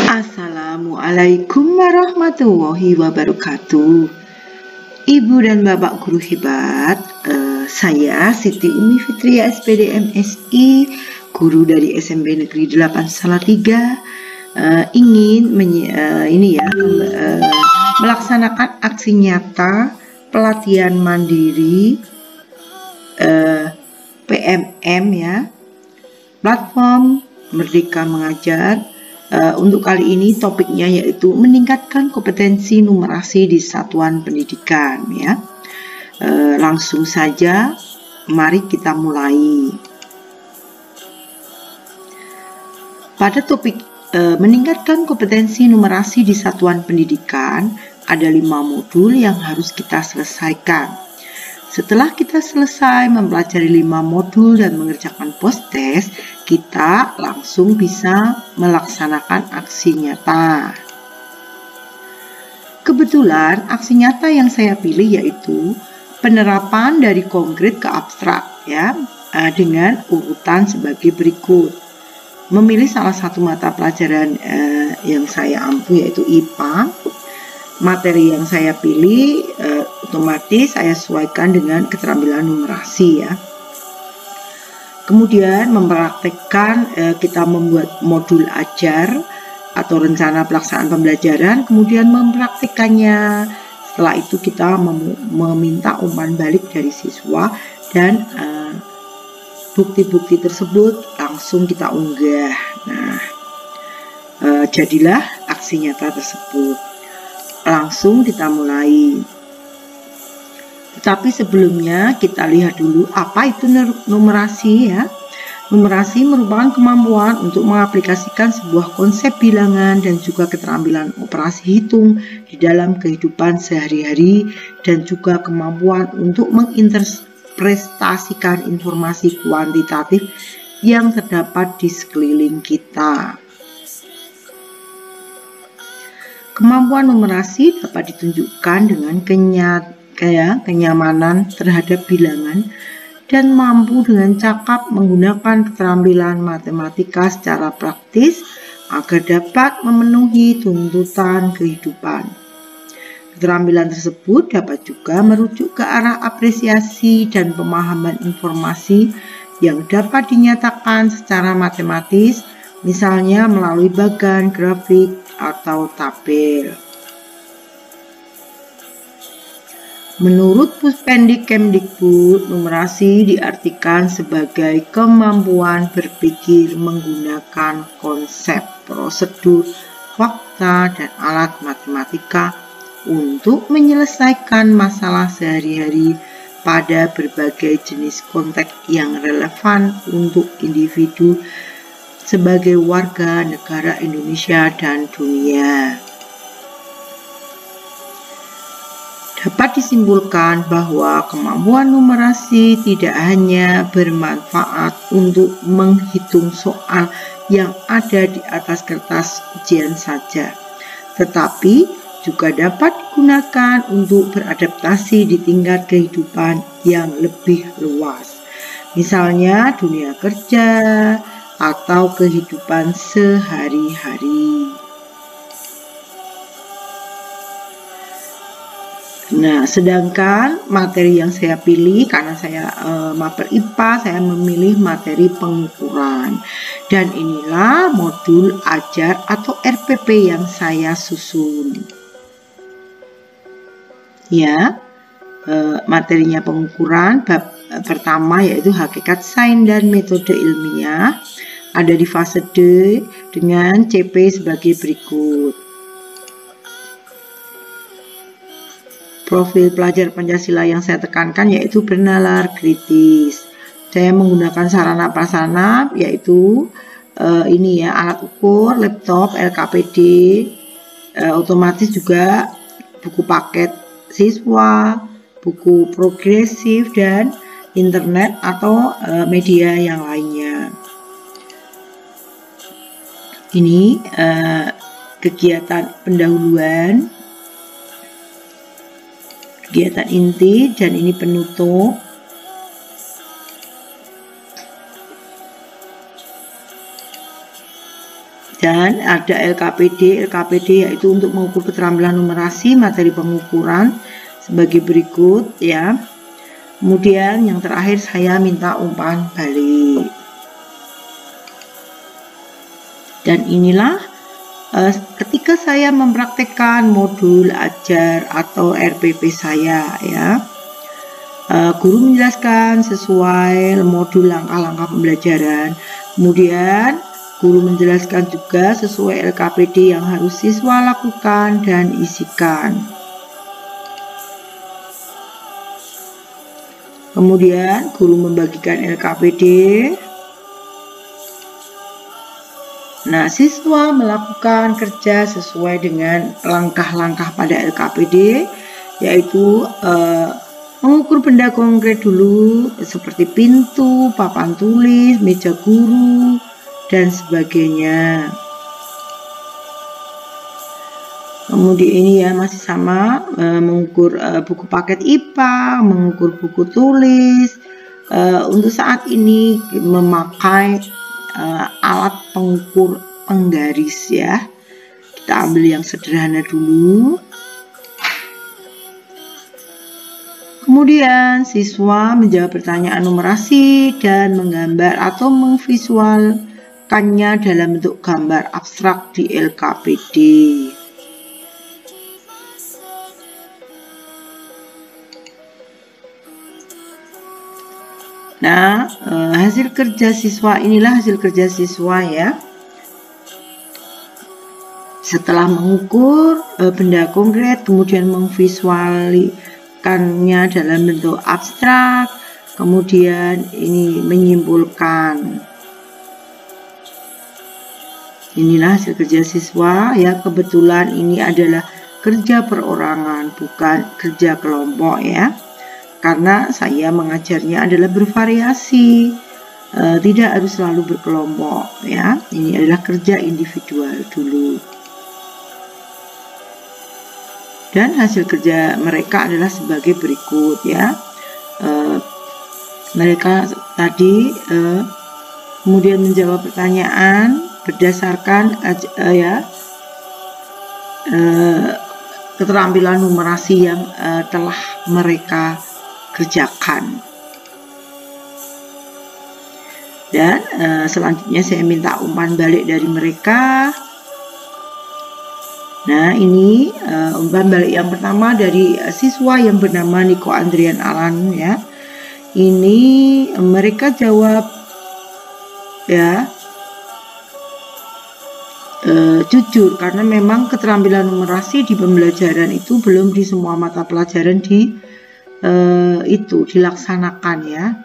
Assalamualaikum warahmatullahi wabarakatuh. Ibu dan Bapak guru hebat, saya Siti Umi Fitria SPD MSI, guru dari SMP Negeri 8 Salatiga, ingin melaksanakan aksi nyata pelatihan mandiri PMM ya, platform Merdeka Mengajar. Untuk kali ini topiknya yaitu meningkatkan kompetensi numerasi di satuan pendidikan ya. Langsung saja mari kita mulai. Pada topik meningkatkan kompetensi numerasi di satuan pendidikan, ada 5 modul yang harus kita selesaikan. Setelah kita selesai mempelajari 5 modul dan mengerjakan post-test, kita langsung bisa melaksanakan aksi nyata. Kebetulan aksi nyata yang saya pilih yaitu penerapan dari konkret ke abstrak ya, dengan urutan sebagai berikut. Memilih salah satu mata pelajaran yang saya ampu yaitu IPA. Materi yang saya pilih otomatis saya sesuaikan dengan keterampilan numerasi ya. Kemudian mempraktekkan, kita membuat modul ajar atau rencana pelaksanaan pembelajaran, kemudian mempraktekannya. Setelah itu kita meminta umpan balik dari siswa dan bukti-bukti tersebut langsung kita unggah. Nah, jadilah aksi nyata tersebut. Langsung kita mulai. Tetapi sebelumnya kita lihat dulu apa itu numerasi ya. Numerasi merupakan kemampuan untuk mengaplikasikan sebuah konsep bilangan dan juga keterampilan operasi hitung di dalam kehidupan sehari-hari dan juga kemampuan untuk menginterpretasikan informasi kuantitatif yang terdapat di sekeliling kita. Kemampuan numerasi dapat ditunjukkan dengan kenyamanan terhadap bilangan dan mampu dengan cakap menggunakan keterampilan matematika secara praktis agar dapat memenuhi tuntutan kehidupan. Keterampilan tersebut dapat juga merujuk ke arah apresiasi dan pemahaman informasi yang dapat dinyatakan secara matematis, misalnya melalui bagan, grafik, atau tabel. Menurut Puspendik Kemdikbud, numerasi diartikan sebagai kemampuan berpikir menggunakan konsep, prosedur, fakta, dan alat matematika untuk menyelesaikan masalah sehari-hari pada berbagai jenis konteks yang relevan untuk individu sebagai warga negara Indonesia dan dunia. Dapat disimpulkan bahwa kemampuan numerasi tidak hanya bermanfaat untuk menghitung soal yang ada di atas kertas ujian saja, tetapi juga dapat digunakan untuk beradaptasi di tingkat kehidupan yang lebih luas, misalnya dunia kerja atau kehidupan sehari-hari. Nah, sedangkan materi yang saya pilih, karena saya mapel IPA, saya memilih materi pengukuran. Dan inilah modul ajar atau RPP yang saya susun. Ya, materinya pengukuran, bab pertama yaitu hakikat sains dan metode ilmiah. Ada di fase D dengan CP sebagai berikut. Profil pelajar Pancasila yang saya tekankan yaitu bernalar kritis. Saya menggunakan sarana prasarana yaitu alat ukur, laptop, LKPD, otomatis juga buku paket siswa, buku progresif, dan internet atau media yang lainnya. Ini kegiatan pendahuluan, kegiatan inti, dan ini penutup. Dan ada LKPD. LKPD yaitu untuk mengukur keterampilan numerasi, materi pengukuran sebagai berikut ya. Kemudian yang terakhir saya minta umpan balik. Dan inilah ketika saya mempraktekkan modul ajar atau RPP saya ya. Guru menjelaskan sesuai modul langkah-langkah pembelajaran. Kemudian guru menjelaskan juga sesuai LKPD yang harus siswa lakukan dan isikan. Kemudian guru membagikan LKPD. Nah, siswa melakukan kerja sesuai dengan langkah-langkah pada LKPD, yaitu mengukur benda konkret dulu seperti pintu, papan tulis, meja guru, dan sebagainya. Kemudian ini ya masih sama, mengukur buku paket IPA, mengukur buku tulis. Untuk saat ini memakai alat pengukur penggaris ya. Kita ambil yang sederhana dulu. Kemudian siswa menjawab pertanyaan numerasi dan menggambar atau memvisualkannya dalam bentuk gambar abstrak di LKPD. Nah, hasil kerja siswa inilah hasil kerja siswa ya. Setelah mengukur benda konkret, kemudian memvisualkannya dalam bentuk abstrak, kemudian ini menyimpulkan. Inilah hasil kerja siswa ya. Kebetulan ini adalah kerja perorangan, bukan kerja kelompok ya. Karena saya mengajarnya adalah bervariasi, tidak harus selalu berkelompok ya. Ini adalah kerja individual dulu. Dan hasil kerja mereka adalah sebagai berikut ya. Mereka tadi kemudian menjawab pertanyaan berdasarkan keterampilan numerasi yang telah mereka kerjakan. Dan selanjutnya saya minta umpan balik dari mereka. Nah, ini umpan balik yang pertama dari siswa yang bernama Niko Andrian Alan ya. Ini mereka jawab ya jujur, karena memang keterampilan numerasi di pembelajaran itu belum di semua mata pelajaran dilaksanakan ya.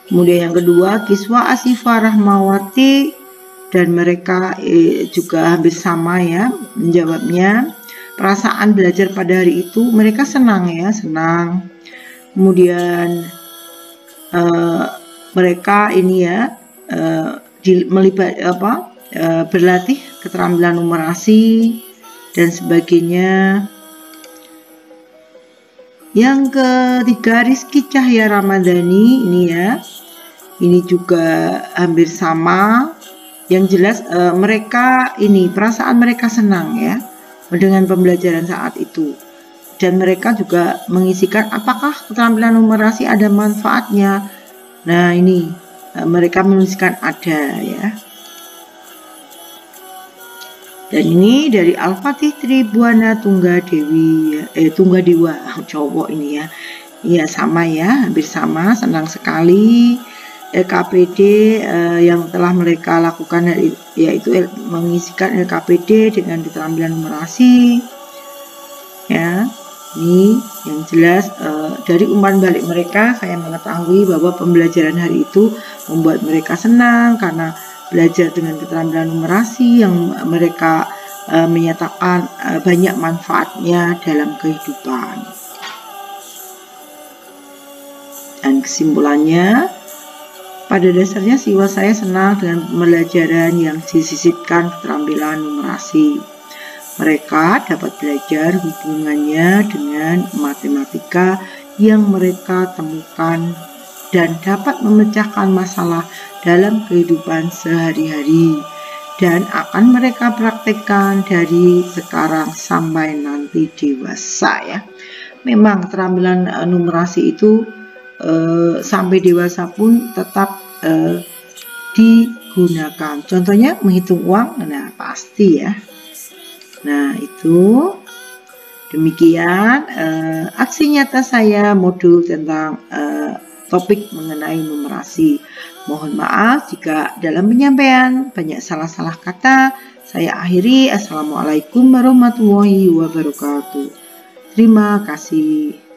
Kemudian yang kedua, Kiswa Asifah Rahmawati dan mereka juga hampir sama ya menjawabnya. Perasaan belajar pada hari itu mereka senang ya, senang. Kemudian mereka ini ya berlatih keterampilan numerasi dan sebagainya. Yang ketiga, Rizky Cahya Ramadhani ini ya, ini juga hampir sama. Yang jelas mereka ini perasaan mereka senang ya dengan pembelajaran saat itu, dan mereka juga mengisikan apakah keterampilan numerasi ada manfaatnya. Nah, ini mereka menuliskan ada ya. Dan ini dari Al-Fatih Tribuana Tunggadewi, Tunggadewa, cowok ini ya. Iya sama ya, hampir sama, senang sekali. LKPD yang telah mereka lakukan yaitu mengisikan LKPD dengan keterampilan numerasi. Ya, ini yang jelas dari umpan balik mereka saya mengetahui bahwa pembelajaran hari itu membuat mereka senang karena belajar dengan keterampilan numerasi yang mereka menyatakan banyak manfaatnya dalam kehidupan. Dan kesimpulannya, pada dasarnya siswa saya senang dengan pembelajaran yang disisipkan keterampilan numerasi. Mereka dapat belajar hubungannya dengan matematika yang mereka temukan dan dapat memecahkan masalah dalam kehidupan sehari-hari, dan akan mereka praktekkan dari sekarang sampai nanti dewasa ya. Memang keterampilan numerasi itu sampai dewasa pun tetap digunakan. Contohnya menghitung uang, nah pasti ya. Nah itu demikian aksi nyata saya modul tentang topik mengenai numerasi. Mohon maaf jika dalam penyampaian banyak salah-salah kata. Saya akhiri. Assalamualaikum warahmatullahi wabarakatuh. Terima kasih.